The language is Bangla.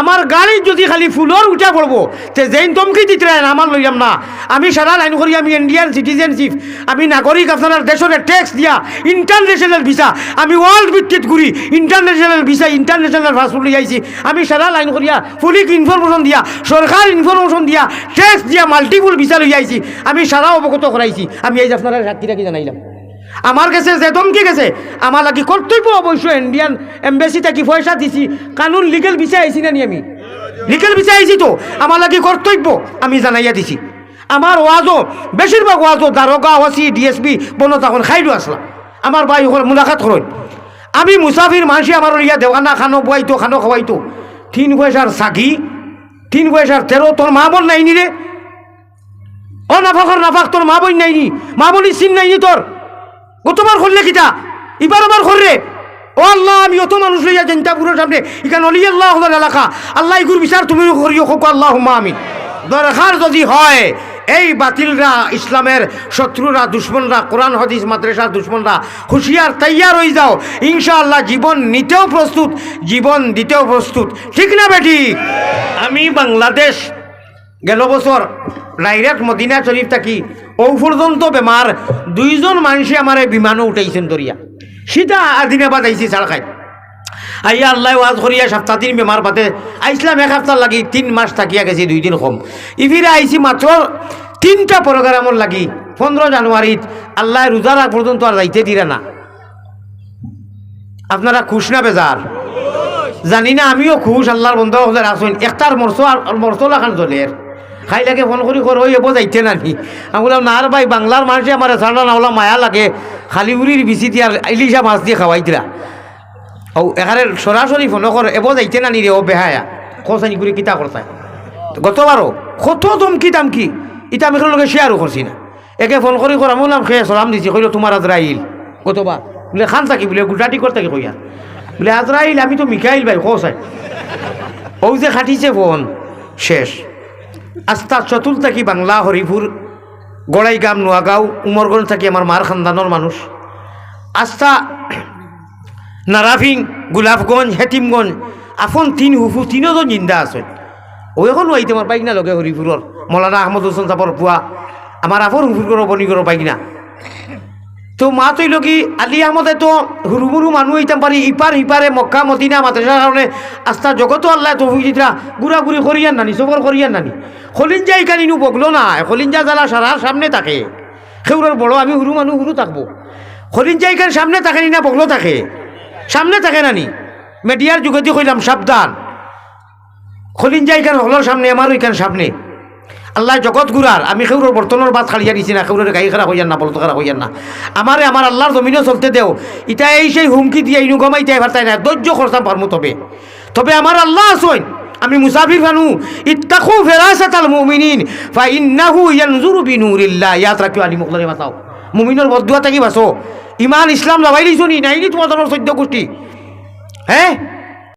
আমার গাড়ি যদি খালি ফুলর উঠা পড়বো তে যেই ধমকি দিতে আমার লইয়াম না। আমি সারা লাইন করি, আমি ইন্ডিয়ান সিটিজেনশিপ, আমি নাগরিক, আপনার দেশের ট্যাক্স দিয়া ইন্টারন্যাশনাল ভিসা, আমি ওয়ার্ল্ড ভিত্তিত ঘুরি, ইন্টারন্যাশনাল ভিসা, ইন্টারন্যাশনাল পাসপোর্ট লইয়াইছি। আমি সারা লাইন করিয়া ফুলিক ইনফরমেশন দিয়া, সরকার ইনফরমেশন দিয়া, ট্যাক্স দিয়া মাল্টিপুল ভিসা লইয়াইছি। আমি সারা অবগত করাইছি। আমি এই যে আপনারা সাক্ষী রাখি জানাইলাম। আমার কাছে যে ধমকি গেছে, আমার লাগি কর্তব্য অবশ্য ইন্ডিয়ান এম্বাসি থেকে পয়সা দিছি, কানুন লিগেল ভিসা আইছি না নি, আমি লিগেল ভিসা আইছি তো আমার লাগি কর্তব্য আমি জানাইয়া দিছি। আমার ওয়াজও বেশিরভাগ ওয়াজও দারোগা, ওসি, ডিএসপি বনো তখন খাইডো আসলাম। আমার ভাই ওখানে মুলাকাত করেন। আমি মুসাফির মানুষে আমার ইয়া দেওয়ানা খানো বয়াইতো, খানো খাওয়াইতো। 3 পয়সার সাকি, 3 পয়সার তেরো, তোর মা বোন নাইনি রে, ও নাফাকর নাফাক, তোর মা বোন নাইনি, মা বোনই চিন নাইনি তোর। গতবার করলে কিতা, এবার আবার কররে। ও আল্লাহ, আমি অত মানুষ লইয়া জনতাপুরের সামনে ইখান অলি আল্লাহ এলাকা, আল্লাহ ইগুর বিচার তুমি করিও, হোক আল্লাহ আমিন। দরকার যদি হয় এই বাতিলরা, ইসলামের শত্রুরা, দুশ্মনরা, কোরআন হাদিস মাদ্রাসার দুশ্মনরা হুঁশিয়ার তৈয়ার হয়ে যাও। ইনশাআল্লাহ জীবন নিতেও প্রস্তুত, জীবন দিতেও প্রস্তুত, ঠিক না বেটি? আমি বাংলাদেশ গেল বছর ডাইরেক্ট মদিনা শরীফ থাকি ও পর্যন্ত বেমার 2 জন মানুষে আমার বিমানও উঠাইছেন ধরিয়া, সিধা আদিনাবাদ আইসি ছাড় খাই। আইয়া আল্লাহ ওয়াজ করিয়া 7 দিন বেমার পাতে আইসলাম। 1 সপ্তাহ লাগি 3 মাস থাকিয়া গেছি, 2 দিন কম। ইফিরে আইসি মাত্র 3টা প্রোগ্রামর লাগি 15 জানুয়ারিত। আল্লাহ রোজা রাখ পর্যন্ত আর যাইতে দিরা না। আপনারা খুশ না বেজার? জানি না, আমিও খুশ। আল্লাহর বন্ধ হলে আসুন একটার মরসো লাখান জলের খাই লাগে ফোন করি করো এব যাইতে নানি। আমি বললাম না ভাই, বাংলার মানুষে আমার ছাড়া না হলাম মায়া লাগে, খালি উড়ির বিচি দিয়ে আর ইলিশা মাছ দিয়ে খাওয়াই দিলা। ও এখানে সরাসরি ফোন কর এব যাইতে নানি রে, ও বেহায়া খোঁচানি করে কিতা করতায়। গতবারও কত দমকি দামকি, ইটা আমি লোকে শেয়ারও করছি না। একে ফোন করি কর, আমি বললাম খেয়ে সালাম দিছি, কইল তোমার আজরাইল। গতবার বলে খান থাকি বলে গুটাটি করতে কইয়া বলে আজরাইল, আমি তো মিকাইল ভাই খোঁচাই। ও যে খাটিছে ফোন শেষ। আস্তা চতুল থাকি বাংলা, হরিপুর, গড়াইগাম, নোয়াগাঁও, উমরগঞ্জ থাকি আমার মার খানদানোর মানুষ। আস্তা নারাফিং, গোলাপগঞ্জ, হেতিমগঞ্জ, আফন 3 হুফু 3 জন জিন্দা আছে। ও এখন আইতে আমার বাইক না লগে হরিপুরের মৌলানা আহমদ হোসেন সাপর পুয়া, আমার আফর হুফুর করো বনি করো বাইক না। তো মা তৈল কি আলী আহমদে তো হুরুমুরু মানুষ হইতাম পারি, ইপার হিপারে মক্কা মদিনা মাদ্রাসার কারণে আস্তা জগতো আল্লাহ তৌফিকরা ঘুরাঘুরি করিয়ান নানি, সফর করিয়ান নানি। খলিঞ্জা ইকানি নু বগলো না, খলিঞ্জা জ্বালা সারার সামনে থাকে। সেউরের বড় আমি হুরু মানুষ হুরু থাকবো। খলিঞ্জা ইকান সামনে থাকে নি না বগলো থাকে? সামনে থাকে নানি। মিডিয়ার যুগতি কইলাম সাবধান, খলিঞ্জা ইকান হলোর সামনে, আমারও ইকান সামনে। আল্লাহ জগৎ গুড়ার, আমি খেউরের বর্তনের বাদ খালিয়া দিছি না, খেউরের গাড়ি খারাপ হইয়ান না, বলত খারাপ হইয়ান না। আমার আল্লাহর জমিনও চলতে দেও। ইটা এই সেই হুমকি দিয়ে ইনু গমাইতে পারতাই না, ধৈর্য করতাম পারমু। তবে আমার আল্লাহ আসইন, আমি মুসাফির ফানু। ইত্তাকু ফিরাসাতাল মুমিনিন ফাইন্নাহু ইয়ানজুরু বিনুরিল্লাহ। ইয়াদ রাখিও আলী মুখলারে বাঁচাও, মুমিনের বদদুয়া থাকি বাঁচো। ইমান ইসলাম লাগাই লিছনি নাইনি তোমার 14 গোষ্ঠী, হ্যাঁ